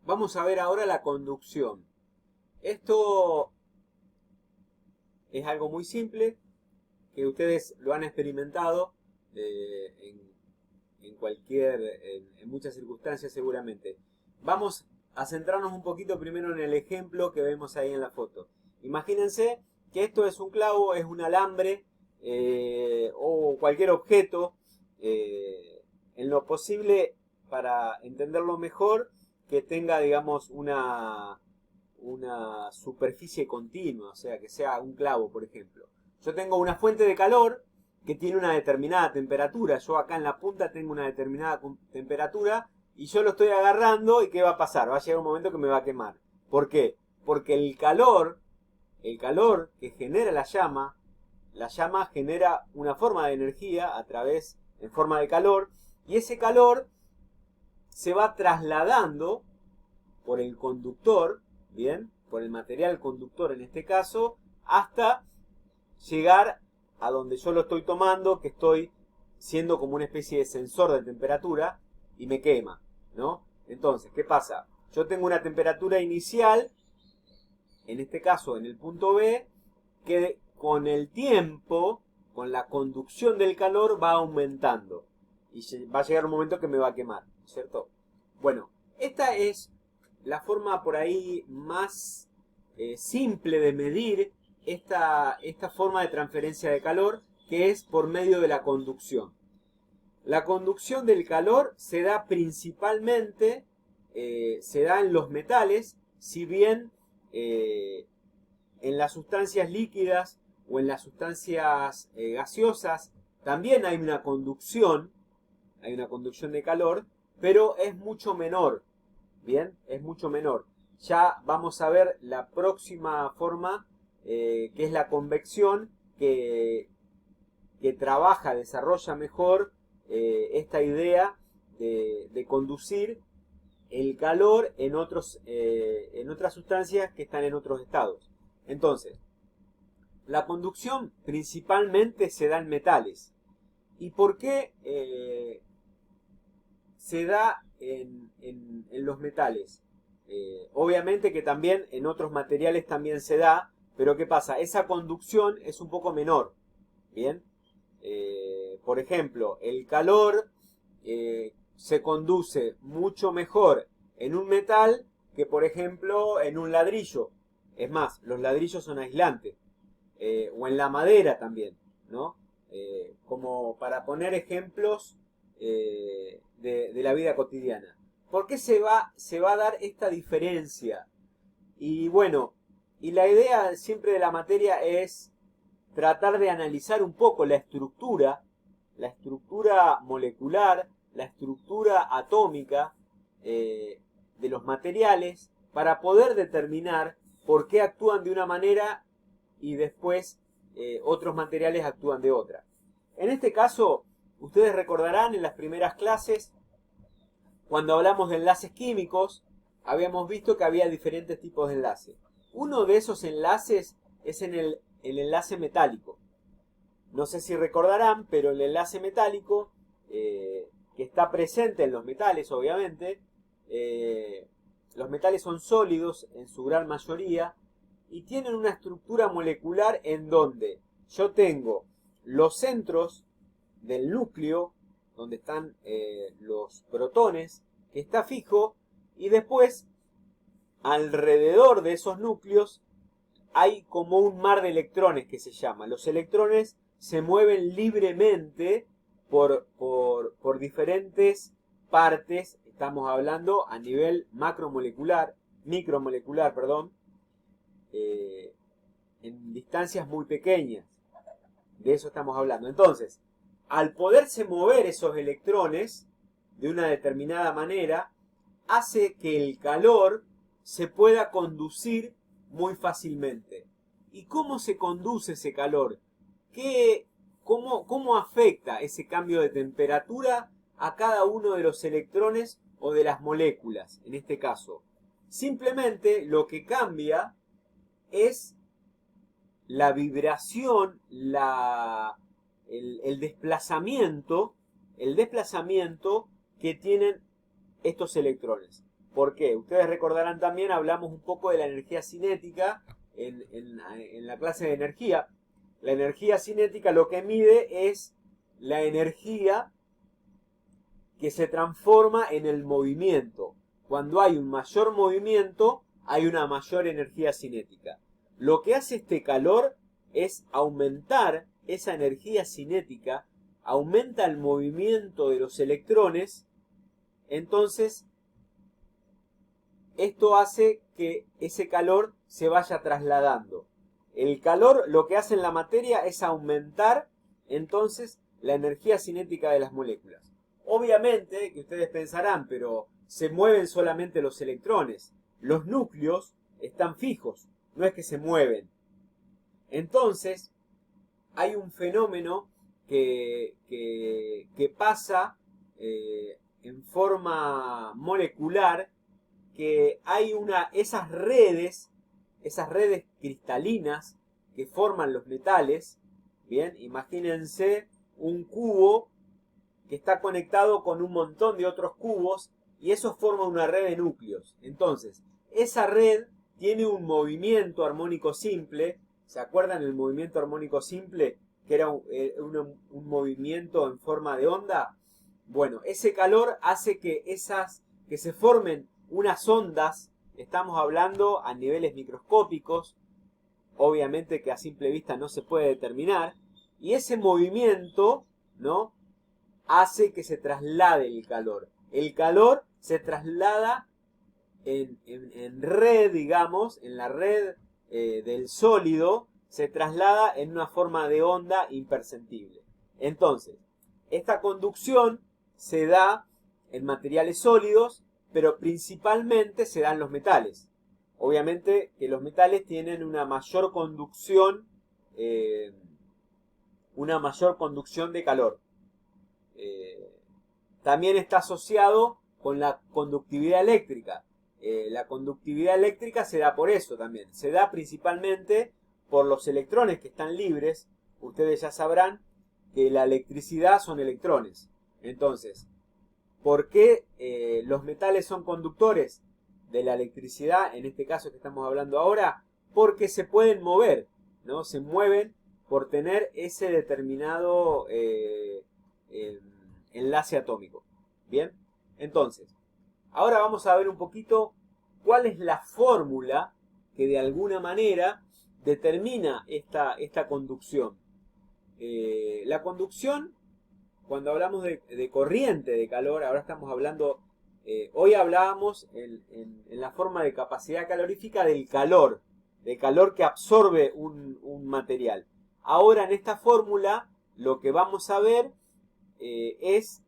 Vamos a ver ahora la conducción. Esto es algo muy simple, que ustedes lo han experimentado en muchas circunstancias seguramente. Vamos a centrarnos un poquito primero en el ejemplo que vemos ahí en la foto. Imagínense que esto es un clavo, es un alambre o cualquier objeto. En lo posible, para entenderlo mejor, que tenga, digamos, una superficie continua, o sea, que sea un clavo, por ejemplo. Yo tengo una fuente de calor que tiene una determinada temperatura. Yo acá en la punta tengo una determinada temperatura y yo lo estoy agarrando y ¿qué va a pasar? Va a llegar un momento que me va a quemar. ¿Por qué? Porque el calor que genera la llama genera una forma de energía a través, en forma de calor, y ese calor se va trasladando por el conductor, ¿bien? Por el material conductor en este caso, hasta llegar a donde yo lo estoy tomando, que estoy siendo como una especie de sensor de temperatura y me quema, ¿no? Entonces, ¿qué pasa? Yo tengo una temperatura inicial, en este caso en el punto B, que con el tiempo, con la conducción del calor, va aumentando. Y va a llegar un momento que me va a quemar, ¿cierto? Bueno, esta es la forma por ahí más simple de medir esta forma de transferencia de calor, que es por medio de la conducción. La conducción del calor se da principalmente, se da en los metales, si bien en las sustancias líquidas o en las sustancias gaseosas también hay una conducción de calor, pero es mucho menor. Bien, es mucho menor. Ya vamos a ver la próxima forma, que es la convección, que trabaja, desarrolla mejor esta idea de conducir el calor en otras sustancias que están en otros estados. Entonces, la conducción principalmente se da en metales. ¿Y por qué se da en los metales? Obviamente que también en otros materiales también se da, pero ¿qué pasa? Esa conducción es un poco menor. Bien, por ejemplo, el calor se conduce mucho mejor en un metal que, por ejemplo, en un ladrillo. Es más, los ladrillos son aislantes. O en la madera también, ¿no? Como para poner ejemplos de la vida cotidiana. ¿Por qué se va a dar esta diferencia? Y bueno, y la idea siempre de la materia es tratar de analizar un poco la estructura molecular, la estructura atómica de los materiales, para poder determinar por qué actúan de una manera y después otros materiales actúan de otra. En este caso, ustedes recordarán en las primeras clases, cuando hablamos de enlaces químicos, habíamos visto que había diferentes tipos de enlaces. Uno de esos enlaces es en el enlace metálico. No sé si recordarán, pero el enlace metálico, que está presente en los metales, obviamente, los metales son sólidos en su gran mayoría y tienen una estructura molecular en donde yo tengo los centros del núcleo, donde están los protones, que está fijo, y después, alrededor de esos núcleos, hay como un mar de electrones que se llama. Los electrones se mueven libremente por diferentes partes. Estamos hablando a nivel micromolecular, perdón, en distancias muy pequeñas. De eso estamos hablando. Entonces, al poderse mover esos electrones de una determinada manera, hace que el calor se pueda conducir muy fácilmente. ¿Y cómo se conduce ese calor? ¿Cómo afecta ese cambio de temperatura a cada uno de los electrones o de las moléculas, en este caso? Simplemente lo que cambia es la vibración, el desplazamiento que tienen estos electrones. ¿Por qué? Ustedes recordarán también, hablamos un poco de la energía cinética en la clase de energía. La energía cinética lo que mide es la energía que se transforma en el movimiento. Cuando hay un mayor movimiento, hay una mayor energía cinética. Lo que hace este calor es aumentar esa energía cinética, aumenta el movimiento de los electrones, entonces esto hace que ese calor se vaya trasladando. El calor lo que hace en la materia es aumentar entonces la energía cinética de las moléculas. Obviamente, que ustedes pensarán, pero se mueven solamente los electrones. Los núcleos están fijos, no es que se mueven. Entonces, hay un fenómeno que pasa en forma molecular, que hay esas redes cristalinas que forman los metales. Bien, imagínense un cubo que está conectado con un montón de otros cubos y eso forma una red de núcleos. Entonces, esa red tiene un movimiento armónico simple. ¿Se acuerdan el movimiento armónico simple? Que era un movimiento en forma de onda. Bueno, ese calor hace que se formen unas ondas. Estamos hablando a niveles microscópicos, obviamente que a simple vista no se puede determinar, y ese movimiento, ¿no?, hace que se traslade el calor. El calor se traslada en red, digamos, en la red del sólido, se traslada en una forma de onda imperceptible. Entonces, esta conducción se da en materiales sólidos, pero principalmente se da en los metales. Obviamente que los metales tienen una mayor conducción de calor. También está asociado con la conductividad eléctrica. La conductividad eléctrica se da por eso también. Se da principalmente por los electrones que están libres. Ustedes ya sabrán que la electricidad son electrones. Entonces, ¿por qué los metales son conductores de la electricidad? En este caso que estamos hablando ahora, porque se pueden mover, ¿no? Se mueven por tener ese determinado enlace atómico. Bien, entonces, ahora vamos a ver un poquito cuál es la fórmula que de alguna manera determina esta conducción. La conducción, cuando hablamos de corriente de calor, ahora estamos hablando, hoy hablábamos en la forma de capacidad calorífica del calor que absorbe un material. Ahora en esta fórmula lo que vamos a ver es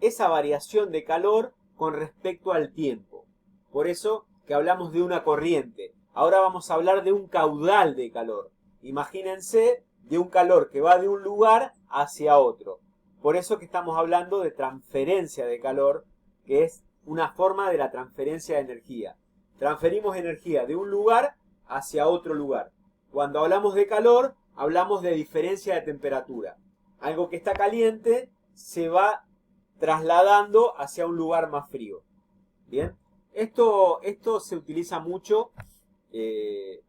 esa variación de calor con respecto al tiempo. Por eso que hablamos de una corriente. Ahora vamos a hablar de un caudal de calor. Imagínense de un calor que va de un lugar hacia otro. Por eso que estamos hablando de transferencia de calor, que es una forma de la transferencia de energía. Transferimos energía de un lugar hacia otro lugar. Cuando hablamos de calor, hablamos de diferencia de temperatura. Algo que está caliente se va trasladando hacia un lugar más frío. Bien, esto se utiliza mucho,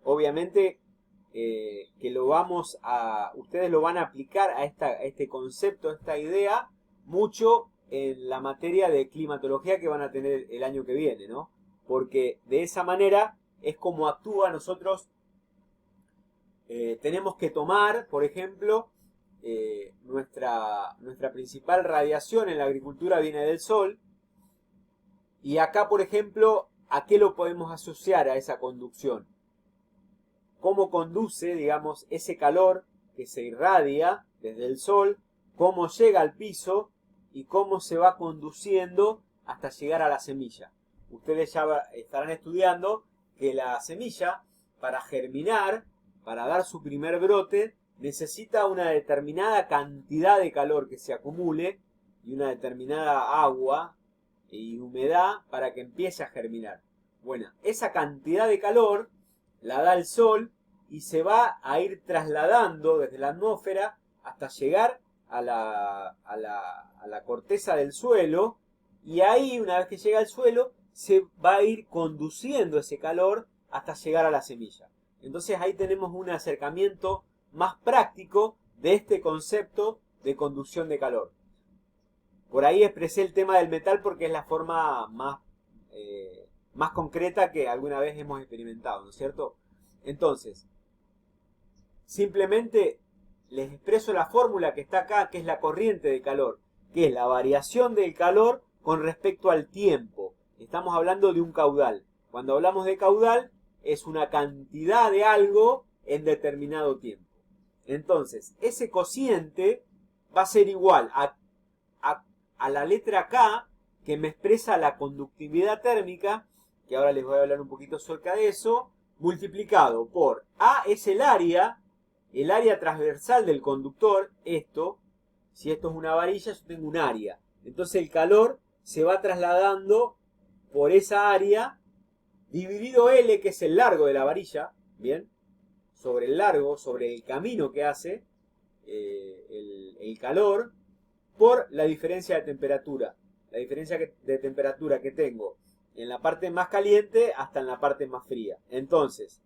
obviamente que ustedes lo van a aplicar a este concepto, a esta idea, mucho en la materia de climatología que van a tener el año que viene, ¿no? Porque de esa manera es como actúa. Nosotros tenemos que tomar, por ejemplo, nuestra principal radiación en la agricultura viene del sol. Y acá, por ejemplo, ¿a qué lo podemos asociar a esa conducción? ¿Cómo conduce, digamos, ese calor que se irradia desde el sol? ¿Cómo llega al piso? Y cómo se va conduciendo hasta llegar a la semilla. Ustedes ya estarán estudiando que la semilla, para germinar, para dar su primer brote, necesita una determinada cantidad de calor que se acumule y una determinada agua y humedad para que empiece a germinar. Bueno, esa cantidad de calor la da el sol y se va a ir trasladando desde la atmósfera hasta llegar a la corteza del suelo, y ahí, una vez que llega al suelo, se va a ir conduciendo ese calor hasta llegar a la semilla. Entonces ahí tenemos un acercamiento más práctico de este concepto de conducción de calor. Por ahí expresé el tema del metal porque es la forma más concreta que alguna vez hemos experimentado, ¿no es cierto? Entonces, simplemente les expreso la fórmula que está acá, que es la corriente de calor, que es la variación del calor con respecto al tiempo. Estamos hablando de un caudal. Cuando hablamos de caudal, es una cantidad de algo en determinado tiempo. Entonces, ese cociente va a ser igual a la letra K, que me expresa la conductividad térmica, que ahora les voy a hablar un poquito acerca de eso, multiplicado por A es el área transversal del conductor. Si esto es una varilla, yo tengo un área. Entonces el calor se va trasladando por esa área, dividido L, que es el largo de la varilla, ¿bien? Sobre el largo, sobre el camino que hace el calor, por la diferencia de temperatura. La diferencia de temperatura que tengo en la parte más caliente hasta en la parte más fría. Entonces,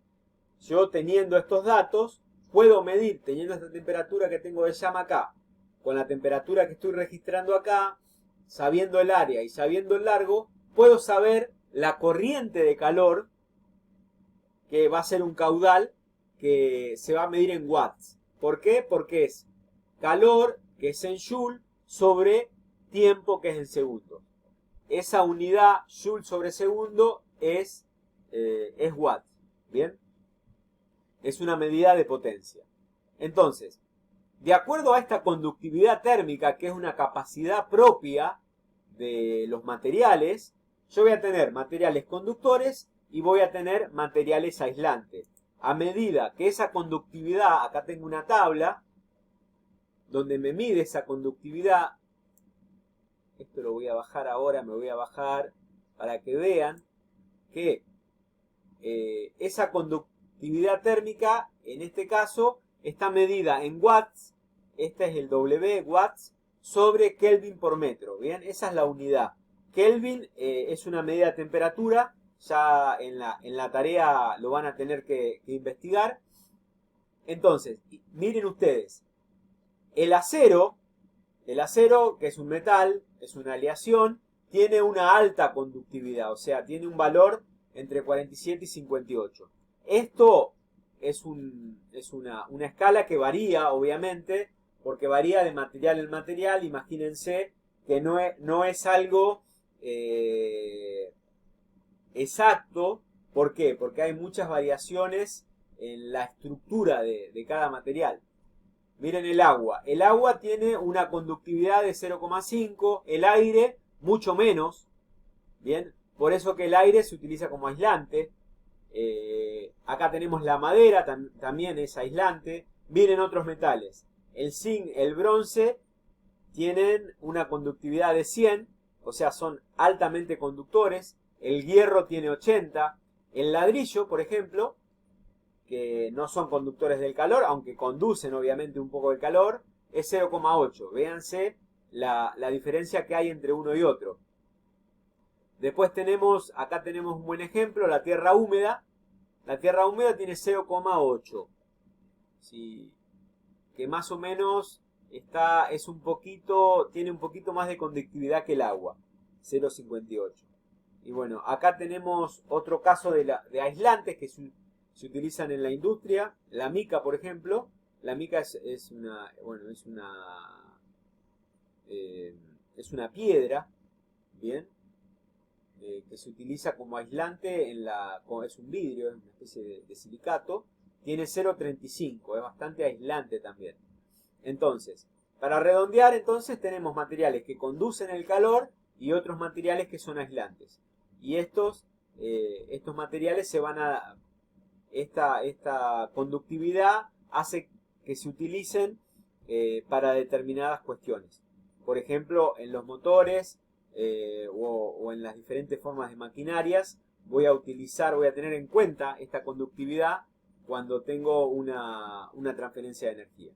yo teniendo estos datos, puedo medir, teniendo esta temperatura que tengo de llama acá, con la temperatura que estoy registrando acá, sabiendo el área y sabiendo el largo, puedo saber la corriente de calor, que va a ser un caudal que se va a medir en watts. ¿Por qué? Porque es calor, que es en joule, sobre tiempo, que es en segundos. Esa unidad, joule sobre segundo, es watt. ¿Bien? Es una medida de potencia. Entonces, de acuerdo a esta conductividad térmica, que es una capacidad propia de los materiales, yo voy a tener materiales conductores y voy a tener materiales aislantes. A medida que esa conductividad, acá tengo una tabla donde me mide esa conductividad. Esto lo voy a bajar ahora, me voy a bajar para que vean que esa conductividad térmica, en este caso, está medida en watts. Este es el W, watts, sobre Kelvin por metro. Bien, esa es la unidad. Kelvin es una medida de temperatura. Ya en la tarea lo van a tener que investigar. Entonces, miren ustedes. El acero, que es un metal, es una aleación, tiene una alta conductividad, o sea, tiene un valor entre 47 y 58. Esto es una escala que varía, obviamente, porque varía de material en material. Imagínense que no es algo exacto. ¿Por qué? Porque hay muchas variaciones en la estructura de cada material. Miren el agua. El agua tiene una conductividad de 0,5. El aire, mucho menos. Bien, por eso que el aire se utiliza como aislante. Acá tenemos la madera, también es aislante. Miren otros metales. El zinc, el bronce, tienen una conductividad de 100. O sea, son altamente conductores. El hierro tiene 80. El ladrillo, por ejemplo, que no son conductores del calor, aunque conducen obviamente un poco el calor, es 0,8. Véanse la diferencia que hay entre uno y otro. Después acá tenemos un buen ejemplo, la tierra húmeda. La tierra húmeda tiene 0,8. Sí, que más o menos tiene un poquito más de conductividad que el agua, 0,58. Y bueno, acá tenemos otro caso de aislantes que se utilizan en la industria. La mica, por ejemplo. La mica es una piedra, bien, que se utiliza como aislante es un vidrio, es una especie de silicato. Tiene 0,35, es bastante aislante también. Entonces, para redondear, entonces tenemos materiales que conducen el calor y otros materiales que son aislantes. Y estos materiales esta conductividad hace que se utilicen para determinadas cuestiones. Por ejemplo, en los motores o en las diferentes formas de maquinarias, voy a tener en cuenta esta conductividad cuando tengo una transferencia de energía.